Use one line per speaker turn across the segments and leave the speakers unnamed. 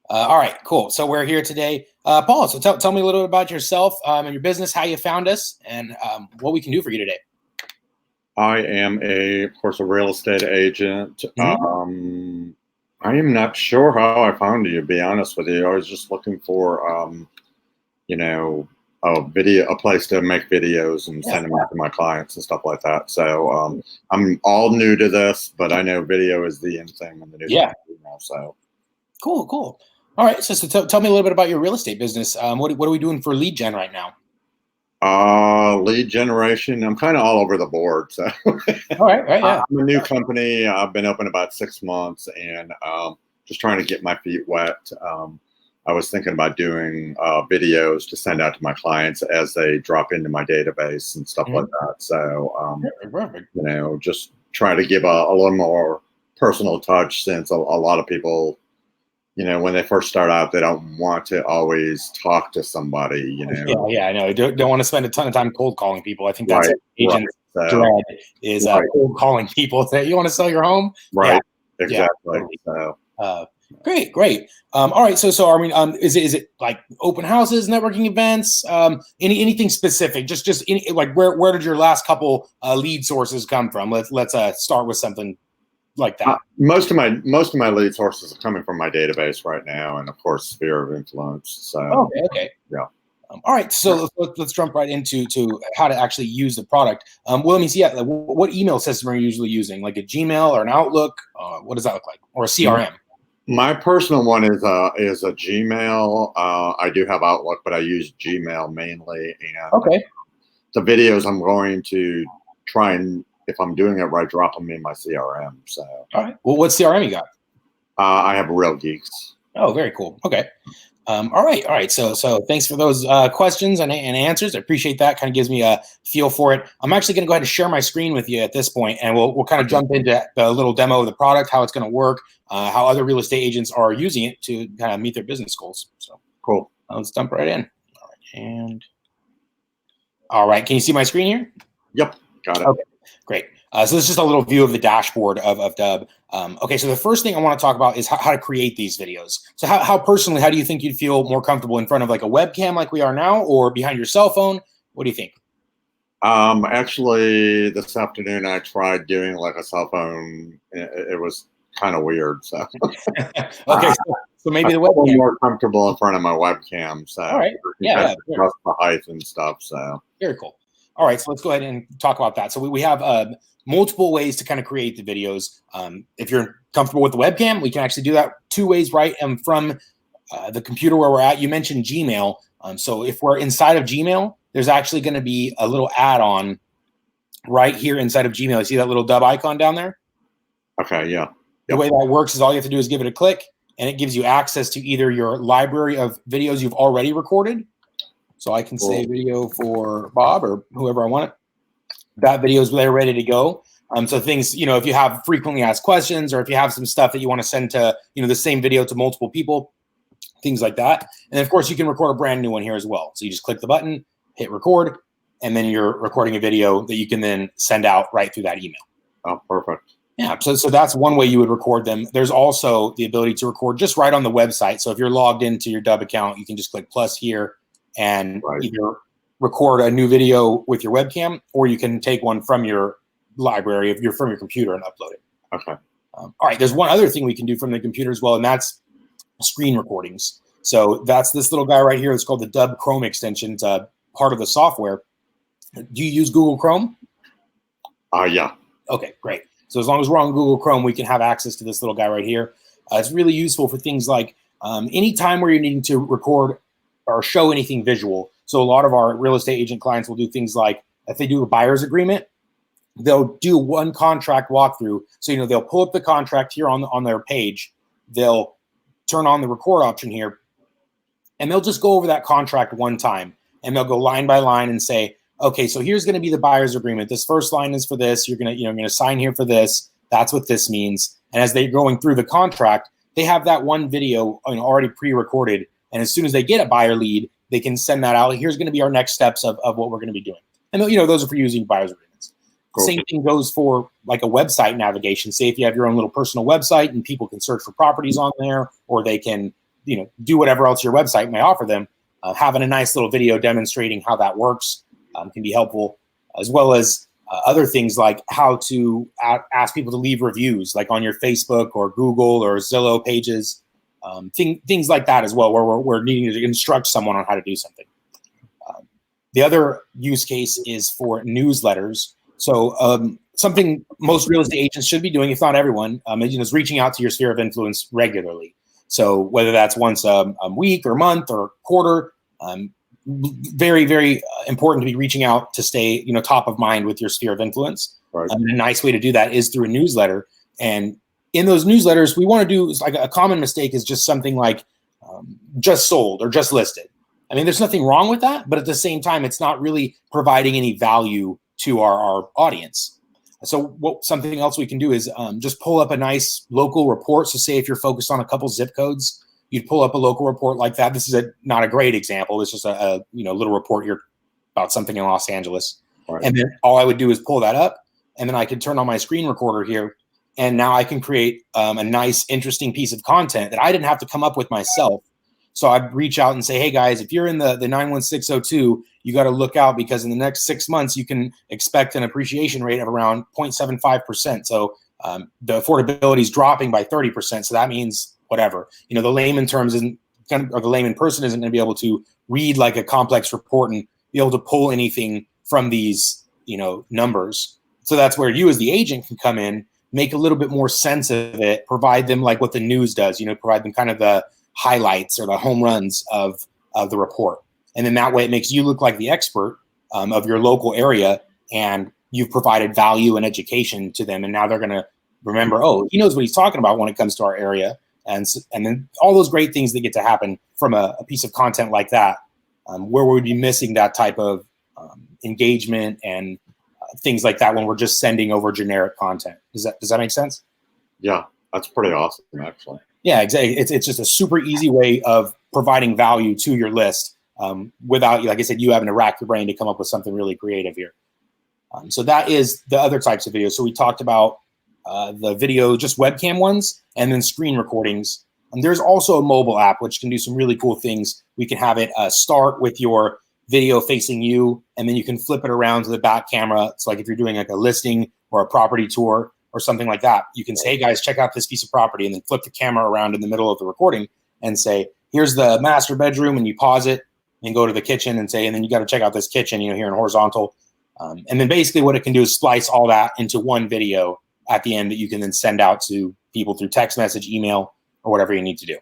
All right, cool. So we're here today. Paul, so tell me a little bit about yourself and your business, how you found us, and what we can do for you today.
I am of course, a real estate agent. I am not sure how I found you, to be honest with you. I was just looking for, you know, a place to make videos and send them out to my clients and stuff like that. So I'm all new to this, but I know video is the in thing in the new thing now. So
cool. All right, so tell me a little bit about your real estate business. What are we doing for lead gen right now?
Lead generation. I'm kind of all over the board. So
all right, yeah.
I'm a new company. I've been open about 6 months and just trying to get my feet wet. I was thinking about doing videos to send out to my clients as they drop into my database and stuff like that. So, just try to give a little more personal touch, since a lot of people, when they first start out, they don't want to always talk to somebody,
Yeah, I know. Don't want to spend a ton of time cold calling people. I think that's agent's dread is cold calling people. That you want to sell your home.
Right. Yeah, exactly. Yeah.
So, great. All right. So I mean, is it like open houses, networking events, anything specific? Just like where did your last couple lead sources come from? Let's start with something like that.
Most of my lead sources are coming from my database right now, and of course, sphere of influence. So
okay.
Yeah.
All right, so let's jump right into how to actually use the product. Well, let me see. What email system are you usually using? Like a Gmail or an Outlook? What does that look like? Or a CRM?
My personal one is a Gmail. I do have Outlook, but I use Gmail mainly. And the videos I'm going to try and, if I'm doing it right, drop them in my CRM. So
all right. Well, what CRM you got?
I have Real Geeks.
Oh, very cool. Okay. All right. So thanks for those questions and answers. I appreciate that. Kind of gives me a feel for it. I'm actually going to go ahead and share my screen with you at this point, and we'll kind of jump into the little demo of the product, how it's going to work, how other real estate agents are using it to kind of meet their business goals. So
cool.
Let's jump right in. All right. Can you see my screen here?
Yep. Got it.
Okay. Great. So this is just a little view of the dashboard of Dubb. Okay, so the first thing I want to talk about is how to create these videos. So how personally, how do you think you'd feel more comfortable in front of like a webcam like we are now, or behind your cell phone? What do you think?
Actually, this afternoon I tried doing like a cell phone. It was kind of weird. So
okay, so maybe the webcam.
I'm more comfortable in front of my webcam. So
all right, yeah,
adjust the height and stuff. So
very cool. All right, so let's go ahead and talk about that. So we have multiple ways to kind of create the videos. If you're comfortable with the webcam, we can actually do that 2 ways, right? And from the computer where we're at, you mentioned Gmail. So if we're inside of Gmail, there's actually going to be a little add-on right here inside of Gmail. You see that little Dubb icon down there?
Okay, yeah.
The way that works is all you have to do is give it a click, and it gives you access to either your library of videos you've already recorded. So I can say video for Bob or whoever I want it. That video is there ready to go. So things, if you have frequently asked questions, or if you have some stuff that you want to send to, the same video to multiple people, things like that. And of course, you can record a brand new one here as well. So you just click the button, hit record, and then you're recording a video that you can then send out right through that email.
Oh, perfect.
Yeah, so that's one way you would record them. There's also the ability to record just right on the website. So if you're logged into your Dubb account, you can just click plus here and either record a new video with your webcam, or you can take one from your library from your computer and upload it.
Okay.
All right. There's one other thing we can do from the computer as well, and that's screen recordings. So that's this little guy right here. It's called the Dubb Chrome extension. It's a part of the software. Do you use Google Chrome?
Yeah.
Okay, great. So as long as we're on Google Chrome, we can have access to this little guy right here. It's really useful for things like any time where you're needing to record or show anything visual. So a lot of our real estate agent clients will do things like, if they do a buyer's agreement, they'll do one contract walkthrough. So, they'll pull up the contract here on their page. They'll turn on the record option here, and they'll just go over that contract one time, and they'll go line by line and say, okay, so here's going to be the buyer's agreement. This first line is for this. You're going to sign here for this. That's what this means. And as they're going through the contract, they have that one video already pre-recorded. And as soon as they get a buyer lead, they can send that out. Here's going to be our next steps of what we're going to be doing. And those are for using buyer's agreements. Cool. Same thing goes for like a website navigation. Say if you have your own little personal website and people can search for properties on there, or they can do whatever else your website may offer them. Having a nice little video demonstrating how that works can be helpful, as well as other things like how to ask people to leave reviews, like on your Facebook or Google or Zillow pages, things like that as well, where we're needing to instruct someone on how to do something. The other use case is for newsletters. So something most real estate agents should be doing, if not everyone, is reaching out to your sphere of influence regularly. So whether that's once a week or month or quarter, very, very important to be reaching out to stay, top of mind with your sphere of influence.
Right.
And a nice way to do that is through a newsletter. And in those newsletters, we want to do, like, a common mistake is just something like just sold or just listed. I mean, there's nothing wrong with that, but at the same time, it's not really providing any value to our audience. So something else we can do is just pull up a nice local report. So say if you're focused on a couple zip codes, you'd pull up a local report like that. This is not a great example. It's just a little report here about something in Los Angeles. Right. And then all I would do is pull that up, and then I could turn on my screen recorder here, and now I can create a nice, interesting piece of content that I didn't have to come up with myself. So I'd reach out and say, hey guys, if you're in the 91602, you got to look out, because in the next 6 months, you can expect an appreciation rate of around 0.75%. So the affordability is dropping by 30%. So that means whatever, the layman terms or the layman person isn't going to be able to read like a complex report and be able to pull anything from these, numbers. So that's where you as the agent can come in, make a little bit more sense of it, provide them like what the news does, provide them kind of the highlights or the home runs of the report. And then that way it makes you look like the expert of your local area, and you've provided value and education to them. And now they're going to remember, oh, he knows what he's talking about when it comes to our area. And then all those great things that get to happen from a piece of content like that, where we would be missing that type of engagement and things like that when we're just sending over generic content. Does that make sense?
Yeah, that's pretty awesome, actually.
Yeah, exactly. It's just a super easy way of providing value to your list without, like I said, you having to rack your brain to come up with something really creative here. So that is the other types of videos. So we talked about the video, just webcam ones, and then screen recordings. And there's also a mobile app which can do some really cool things. We can have it start with your video facing you, and then you can flip it around to the back camera. It's like if you're doing like a listing or a property tour or something like that, you can say, hey guys, check out this piece of property, and then flip the camera around in the middle of the recording and say, here's the master bedroom, and you pause it and go to the kitchen and say, and then you got to check out this kitchen, here in horizontal. And then basically what it can do is splice all that into one video at the end that you can then send out to people through text message, email, or whatever you need to do.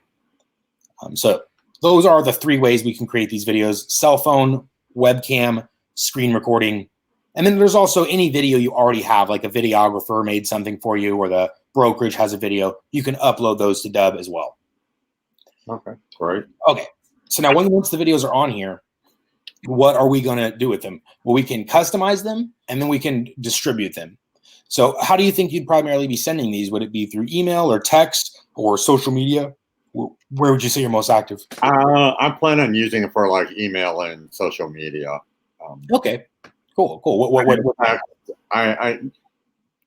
So those are the 3 ways we can create these videos: cell phone, webcam, screen recording. And then there's also any video you already have, like a videographer made something for you, or the brokerage has a video. You can upload those to Dubb as well.
Okay, great.
Okay, so now once the videos are on here, what are we going to do with them? Well, we can customize them, and then we can distribute them. So how do you think you'd primarily be sending these? Would it be through email or text or social media? Where would you say you're most active?
I'm planning on using it for like email and social media.
Okay, cool.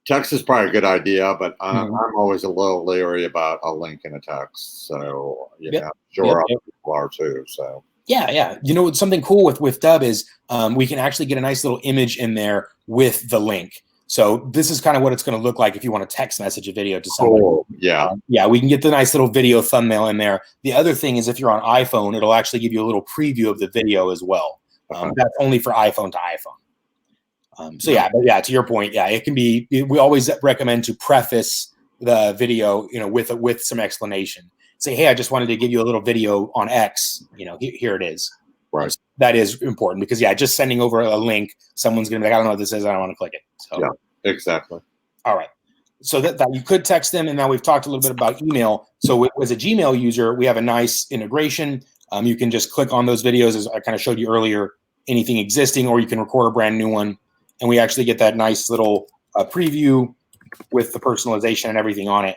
Text is probably a good idea, but I'm always a little leery about a link in a text. So, I'm sure other people are too. So.
Yeah. Something cool with Dubb is we can actually get a nice little image in there with the link. So this is kind of what it's going to look like if you want to text message a video to someone.
Oh, yeah.
We can get the nice little video thumbnail in there. The other thing is if you're on iPhone, it'll actually give you a little preview of the video as well. That's only for iPhone to iPhone. To your point, it can be. We always recommend to preface the video, with some explanation. Say, hey, I just wanted to give you a little video on X. Here it is.
Right.
That is important because just sending over a link, someone's gonna be like, I don't know what this is, I don't want to click it. So
yeah, exactly.
All right. So that you could text them, and now we've talked a little bit about email. So as a Gmail user, we have a nice integration. You can just click on those videos, as I kind of showed you earlier, anything existing, or you can record a brand new one, and we actually get that nice little preview with the personalization and everything on it.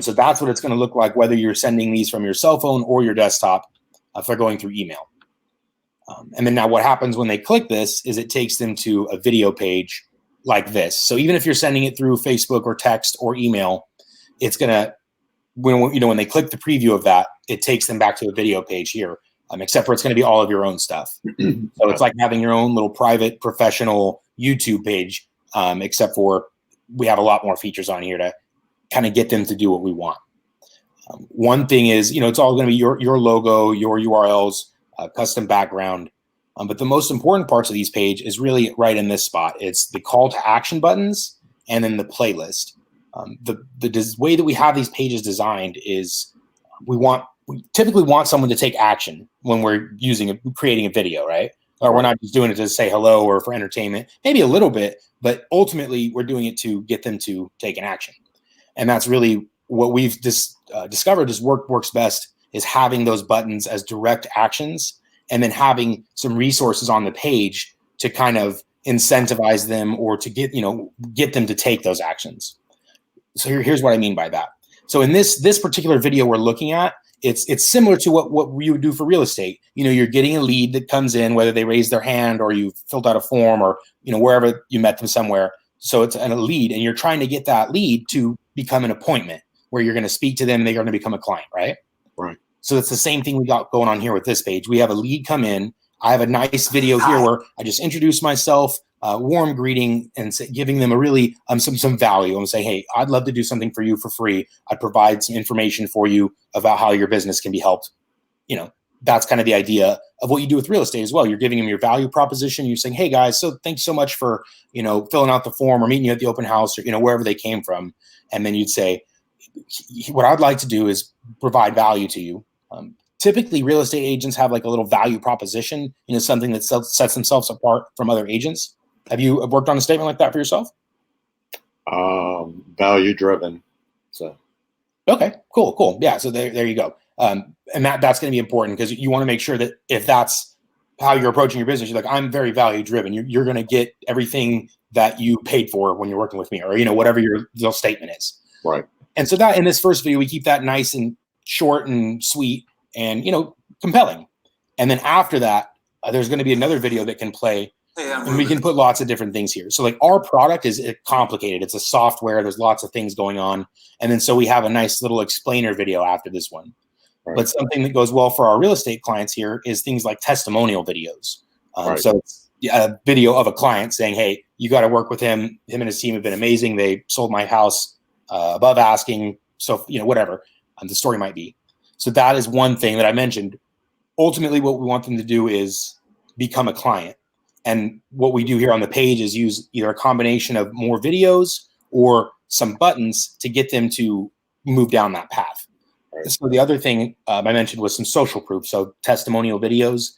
So that's what it's going to look like, whether you're sending these from your cell phone or your desktop if they're going through email. And then now what happens when they click this is it takes them to a video page like this. So even if you're sending it through Facebook or text or email, it's going to when they click the preview of that, it takes them back to a video page here, except for it's going to be all of your own stuff. So it's like having your own little private professional YouTube page, except for we have a lot more features on here to kind of get them to do what we want. One thing is, it's all going to be your logo, your URLs, custom background. But the most important parts of these pages is really right in this spot. It's the call to action buttons and then the playlist. The way that we have these pages designed is we typically want someone to take action when we're creating a video, right? Or we're not just doing it to say hello or for entertainment, maybe a little bit, but ultimately we're doing it to get them to take an action. And that's really what we've discovered is works best, is having those buttons as direct actions and then having some resources on the page to kind of incentivize them or to get them to take those actions. So here's what I mean by that. So in this particular video we're looking at, it's similar to what you would do for real estate. You're getting a lead that comes in, whether they raise their hand or you filled out a form or wherever you met them somewhere. So it's a lead, and you're trying to get that lead to become an appointment where you're going to speak to them and they're going to become a client, right?
Right.
So it's the same thing we got going on here with this page. We have a lead come in. I have a nice video here where I just introduce myself, warm greeting, and giving them a really some value. I'm saying, hey, I'd love to do something for you for free. I'd provide some information for you about how your business can be helped. That's kind of the idea of what you do with real estate as well. You're giving them your value proposition. You're saying, hey guys, so thank you so much for filling out the form or meeting you at the open house or wherever they came from. And then you'd say, what I'd like to do is provide value to you. Typically, real estate agents have like a little value proposition, something that sets themselves apart from other agents. Have you worked on a statement like that for yourself?
Value driven. So.
Okay, cool. Yeah, so there you go. And that's going to be important because you want to make sure that if that's how you're approaching your business, you're like, I'm very value driven. You're going to get everything that you paid for when you're working with me, or whatever your little statement is.
Right.
And so that in this first video, we keep that nice and short and sweet and compelling. And then after that, there's going to be another video that can play. And we can put lots of different things here. So like our product is complicated. It's a software. There's lots of things going on. And then so we have a nice little explainer video after this one. Right. But something that goes well for our real estate clients here is things like testimonial videos.
Right.
So it's a video of a client saying, hey, you got to work with him. Him and his team have been amazing. They sold my house above asking. So, whatever the story might be. So that is one thing that I mentioned. Ultimately, what we want them to do is become a client. And what we do here on the page is use either a combination of more videos or some buttons to get them to move down that path. Right. So the other thing I mentioned was some social proof, so testimonial videos.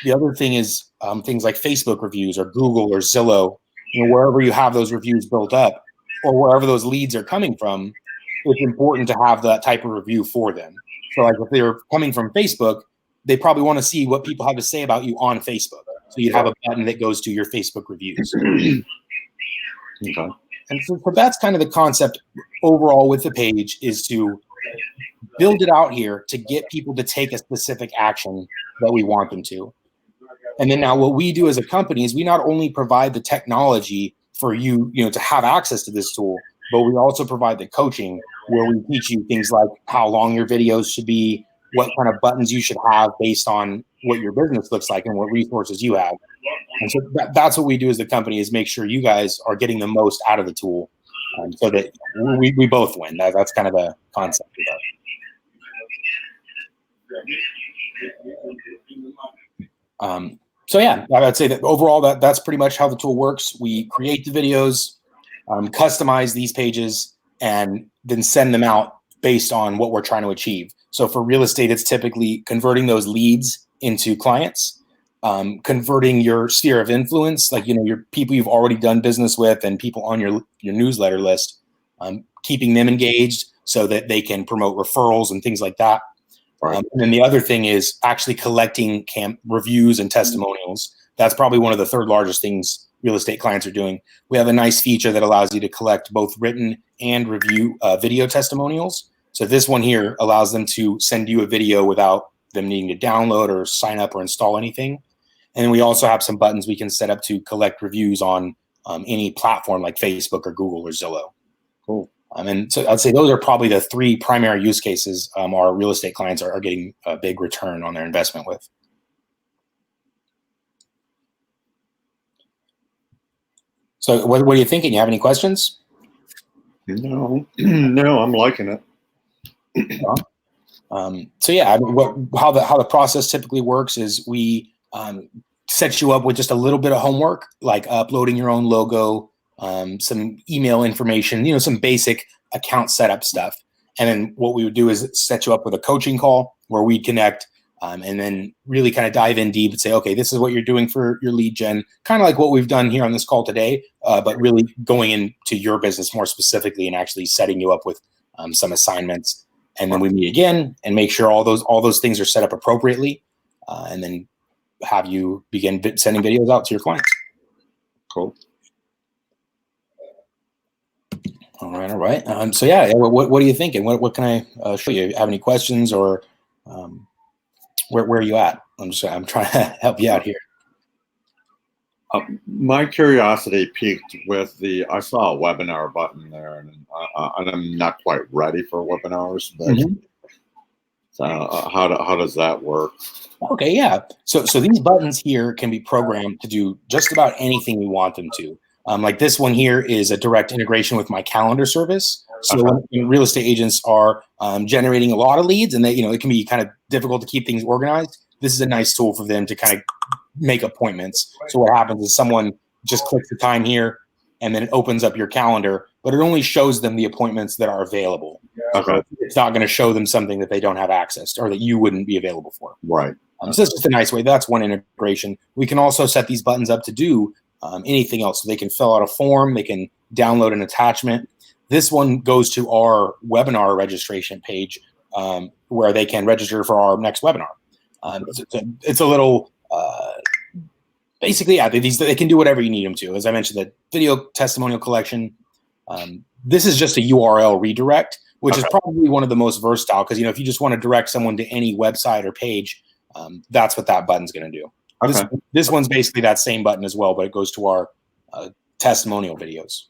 The other thing is things like Facebook reviews or Google or Zillow, wherever you have those reviews built up or wherever those leads are coming from, it's important to have that type of review for them. So like if they're coming from Facebook, they probably want to see what people have to say about you on Facebook. So you'd have a button that goes to your Facebook reviews.
Okay.
And so that's kind of the concept overall with the page, is to build it out here to get people to take a specific action that we want them to. And then now what we do as a company is we not only provide the technology for you, to have access to this tool, but we also provide the coaching where we teach you things like how long your videos should be, what kind of buttons you should have based on what your business looks like and what resources you have. And so that's what we do as the company, is make sure you guys are getting the most out of the tool, so that we both win. That's kind of the concept of that. So yeah, I would say that overall that's pretty much how the tool works. We create the videos, customize these pages, and then send them out based on what we're trying to achieve. So for real estate, it's typically converting those leads into clients, converting your sphere of influence, like, your people you've already done business with and people on your newsletter list, keeping them engaged so that they can promote referrals and things like that.
Right.
And then the other thing is actually collecting reviews and testimonials. That's probably one of the third largest things real estate clients are doing. We have a nice feature that allows you to collect both written and review video testimonials. So this one here allows them to send you a video without them needing to download or sign up or install anything. And then we also have some buttons we can set up to collect reviews on any platform like Facebook or Google or Zillow.
Cool.
And so I'd say those are probably the three primary use cases our real estate clients are getting a big return on their investment with. So what are you thinking? You have any questions?
No, no, I'm liking it.
So yeah, how the process typically works is we set you up with just a little bit of homework, like uploading your own logo, some email information, some basic account setup stuff. And then what we would do is set you up with a coaching call where we connect and then really kind of dive in deep and say, okay, this is what you're doing for your lead gen, kind of like what we've done here on this call today, but really going into your business more specifically and actually setting you up with some assignments. And then we meet again and make sure all those things are set up appropriately, and then have you begin sending videos out to your clients.
Cool.
All right. So yeah, what are you thinking? What can I show you? Have any questions or where are you at? I'm trying to help you out here.
My curiosity piqued with I saw a webinar button there, and I'm not quite ready for webinars, but how does that work?
Okay, yeah. So these buttons here can be programmed to do just about anything you want them to. Like this one here is a direct integration with my calendar service. So when real estate agents are generating a lot of leads, and it can be kind of difficult to keep things organized, this is a nice tool for them to kind of make appointments. So what happens is someone just clicks the time here and then it opens up your calendar, but it only shows them the appointments that are available.
Okay.
It's not going to show them something that they don't have access to or that you wouldn't be available for.
Right.
So that's just a nice way. That's one integration. We can also set these buttons up to do anything else. So they can fill out a form. They can download an attachment. This one goes to our webinar registration page where they can register for our next webinar. It's a little basically, yeah, they can do whatever you need them to. As I mentioned, the video testimonial collection, this is just a URL redirect, which is probably one of the most versatile because, if you just want to direct someone to any website or page, that's what that button's going to do. Okay. This one's basically that same button as well, but it goes to our testimonial videos.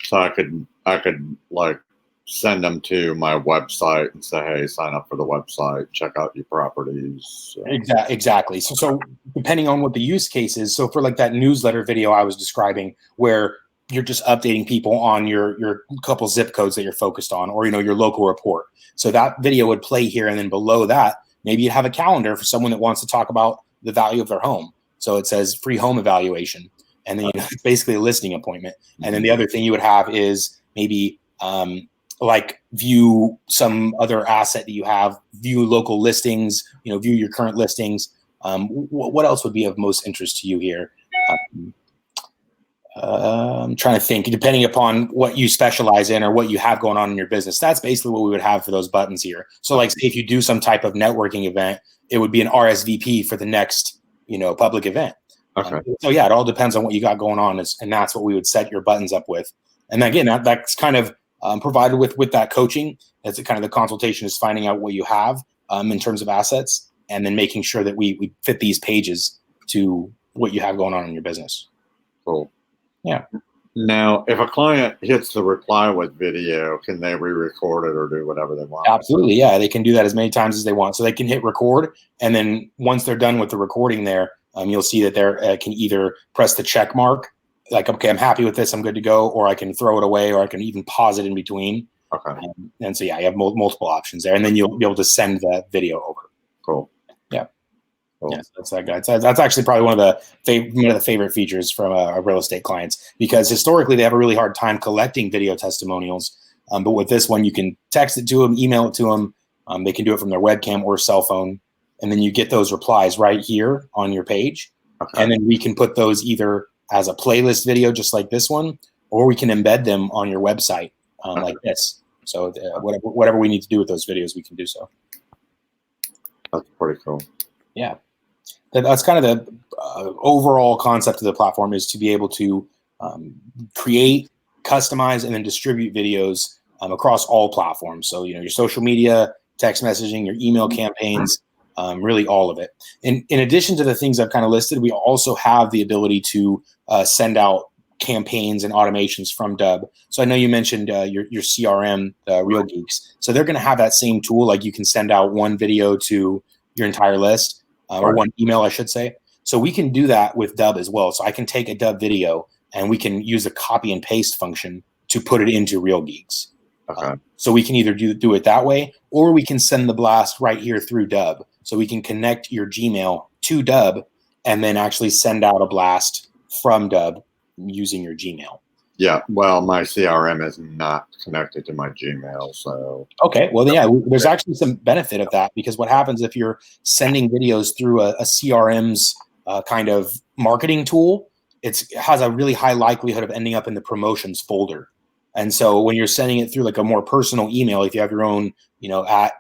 So I could like send them to my website and say, hey, sign up for the website, check out your properties.
Exactly. So depending on what the use case is, so for like that newsletter video I was describing where you're just updating people on your couple zip codes that you're focused on or, your local report. So that video would play here. And then below that, maybe you have a calendar for someone that wants to talk about the value of their home. So it says free home evaluation. And then it's basically a listing appointment. And then the other thing you would have is maybe like view some other asset that you have, view local listings, view your current listings. What else would be of most interest to you here? I'm trying to think, depending upon what you specialize in or what you have going on in your business, that's basically what we would have for those buttons here. So like say if you do some type of networking event, it would be an RSVP for the next, public event.
Okay.
So yeah, it all depends on what you got going on, and that's what we would set your buttons up with. And again, that's kind of provided with that coaching. That's kind of the consultation is finding out what you have in terms of assets, and then making sure that we fit these pages to what you have going on in your business.
Cool.
Yeah.
Now, if a client hits the reply with video, can they re-record it or do whatever they want?
Absolutely, yeah. They can do that as many times as they want. So they can hit record, and then once they're done with the recording there, you'll see that they can either press the check mark, like, okay, I'm happy with this, I'm good to go, or I can throw it away, or I can even pause it in between.
Okay.
And so, yeah, you have multiple options there, and then you'll be able to send the video over.
Cool.
Yeah.
Cool.
Yeah, so that's actually probably one of the favorite features from our real estate clients, because historically they have a really hard time collecting video testimonials. But with this one, you can text it to them, email it to them. They can do it from their webcam or cell phone, and then you get those replies right here on your page. Okay. And then we can put those either as a playlist video, just like this one, or we can embed them on your website like this. So whatever we need to do with those videos, we can do so.
That's pretty cool.
Yeah. That's kind of the overall concept of the platform, is to be able to create, customize, and then distribute videos across all platforms. So, your social media, text messaging, your email campaigns, really all of it. In addition to the things I've kind of listed, we also have the ability to send out campaigns and automations from Dubb. So I know you mentioned your CRM, Real Geeks. So they're going to have that same tool. Like you can send out one video to your entire list, or one email, I should say. So we can do that with Dubb as well. So I can take a Dubb video and we can use a copy and paste function to put it into Real Geeks.
Okay.
So we can either do it that way, or we can send the blast right here through Dubb. So we can connect your Gmail to Dubb and then actually send out a blast from Dubb using your Gmail.
Yeah, well, my CRM is not connected to my Gmail, so.
Okay, well, yeah, there's actually some benefit of that, because what happens if you're sending videos through a CRM's kind of marketing tool, it has a really high likelihood of ending up in the promotions folder. And so when you're sending it through like a more personal email, if you have your own, at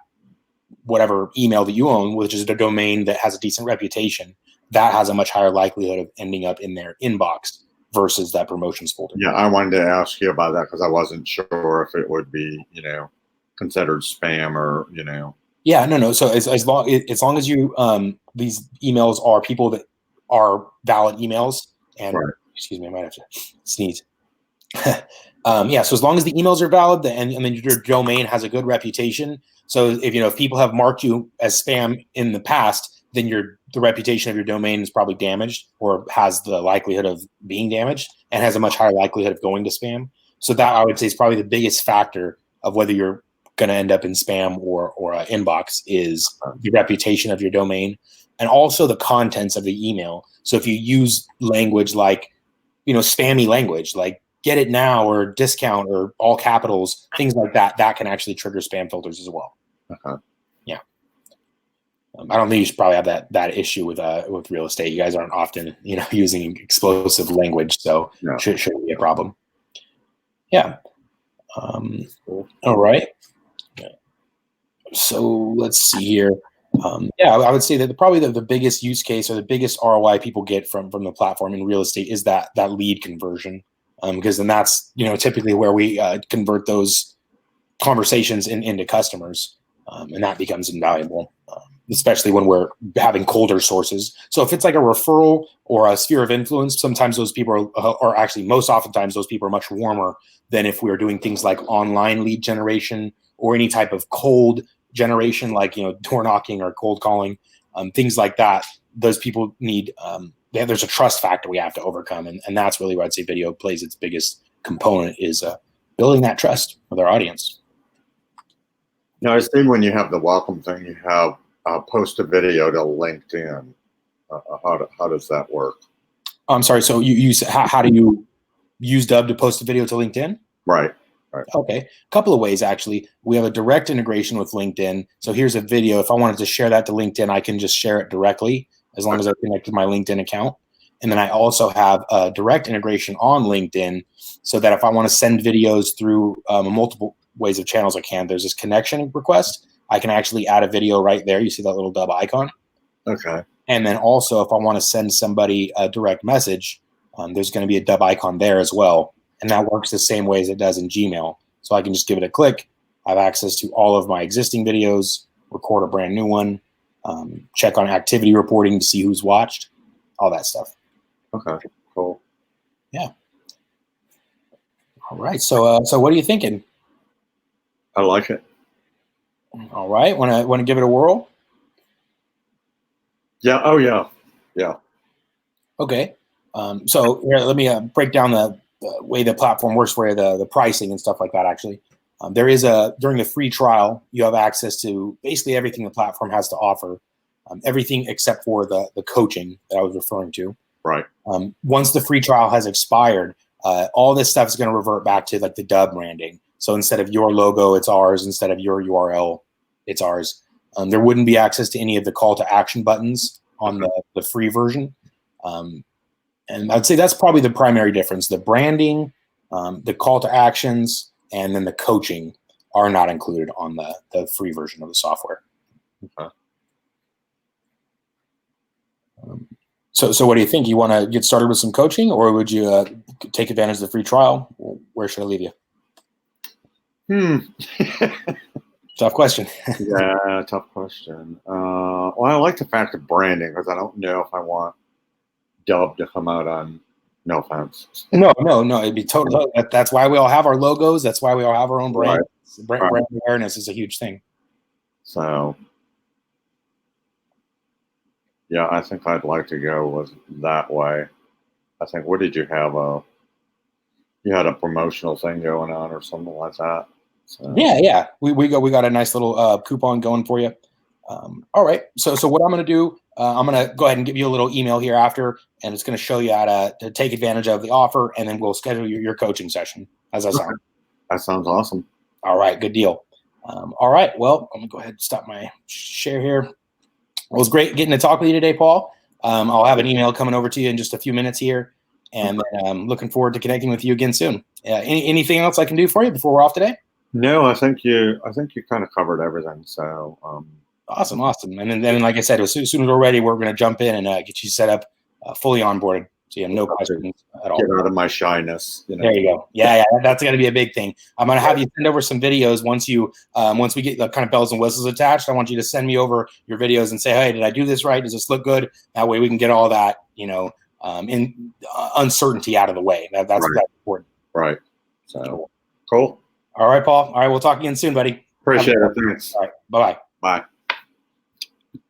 whatever email that you own, which is a domain that has a decent reputation, that has a much higher likelihood of ending up in their inbox versus that promotions folder.
Yeah, I wanted to ask you about that because I wasn't sure if it would be, considered spam or,
Yeah, no. So as long as you these emails are people that are valid emails, and excuse me, I might have to sneeze. Yeah, so as long as the emails are valid, and then your domain has a good reputation. So if people have marked you as spam in the past, then the reputation of your domain is probably damaged, or has the likelihood of being damaged, and has a much higher likelihood of going to spam. So that, I would say, is probably the biggest factor of whether you're going to end up in spam or inbox, is the reputation of your domain, and also the contents of the email. So if you use language like, spammy language, like get it now or discount or all capitals, things like that, that can actually trigger spam filters as well. Yeah. I don't think you should probably have that issue with real estate. You guys aren't often, using explosive language, so shouldn't be a problem. Yeah. All right. So let's see here. I would say that probably the biggest use case, or the biggest ROI people get from the platform in real estate, is that lead conversion, because then that's typically where we convert those conversations into customers, and that becomes invaluable, especially when we're having colder sources. So if it's like a referral or a sphere of influence, sometimes those people are actually, most oftentimes those people are much warmer than if we were doing things like online lead generation or any type of cold generation, like door knocking or cold calling, things like that. Those people need there's a trust factor we have to overcome, and that's really where I'd say video plays its biggest component, is building that trust with our audience.
Now, I see when you have the welcome thing, you have post a video to LinkedIn. How does that work?
I'm sorry. So you how do you use Dubb to post a video to LinkedIn?
Right.
Okay. A couple of ways, actually. We have a direct integration with LinkedIn. So here's a video. If I wanted to share that to LinkedIn, I can just share it directly, as long as I connect with my LinkedIn account. And then I also have a direct integration on LinkedIn, so that if I want to send videos through multiple ways of channels, I can. There's this connection request. I can actually add a video right there. You see that little Dubb icon?
Okay.
And then also, if I want to send somebody a direct message, there's going to be a Dubb icon there as well. And that works the same way as it does in Gmail. So I can just give it a click. I have access to all of my existing videos, record a brand new one, check on activity reporting to see who's watched, all that stuff.
Okay, cool.
Yeah. All right. So what are you thinking?
I like it.
All right. Want to give it a whirl?
Yeah. Oh, yeah. Yeah.
Okay. So here, let me break down the way the platform works for you, the pricing and stuff like that. Actually, there is during the free trial, you have access to basically everything the platform has to offer, everything except for the coaching that I was referring to.
Right.
Once the free trial has expired, all this stuff is going to revert back to like the Dubb branding. So instead of your logo, it's ours. Instead of your URL, it's ours. There wouldn't be access to any of the call to action buttons on the free version. And I'd say that's probably the primary difference. The branding, the call to actions, and then the coaching are not included on the free version of the software.
Okay.
So what do you think? You want to get started with some coaching, or would you take advantage of the free trial? Where should I leave you? Tough question.
Yeah, tough question. Well, I like the fact of branding, because I don't know if I want Dubb to come out on No offense.
No. It'd be totally. That's why we all have our logos. That's why we all have our own brand.
Right.
Brand awareness is a huge thing.
So, yeah, I think I'd like to go with that way. I think, what did you have? You had a promotional thing going on or something like that. So.
Yeah. We got a nice little coupon going for you. All right. So what I'm going to do, I'm going to go ahead and give you a little email here after, and it's going to show you how to take advantage of the offer, and then we'll schedule your coaching session. How's that sound?
That sounds awesome.
All right. Good deal. All right. Well, I'm going to go ahead and stop my share here. It was great getting to talk with you today, Paul. I'll have an email coming over to you in just a few minutes here, and I'm looking forward to connecting with you again soon. Anything else I can do for you before we're off today?
No, I think you kind of covered everything. So
awesome. And then like I said, as soon as we're ready, we're going to jump in and get you set up, fully onboarded, so you have no questions at all.
Get out of my shyness.
There you go. Yeah, that's going to be a big thing. I'm going to have you send over some videos once we get the kind of bells and whistles attached. I want you to send me over your videos and say, hey, did I do this right? Does this look good? That way we can get all that, in uncertainty out of the way. That's important.
Right. So cool.
All right, Paul. All right, we'll talk again soon, buddy.
Appreciate it. Thanks.
All right. Bye-bye.
Bye.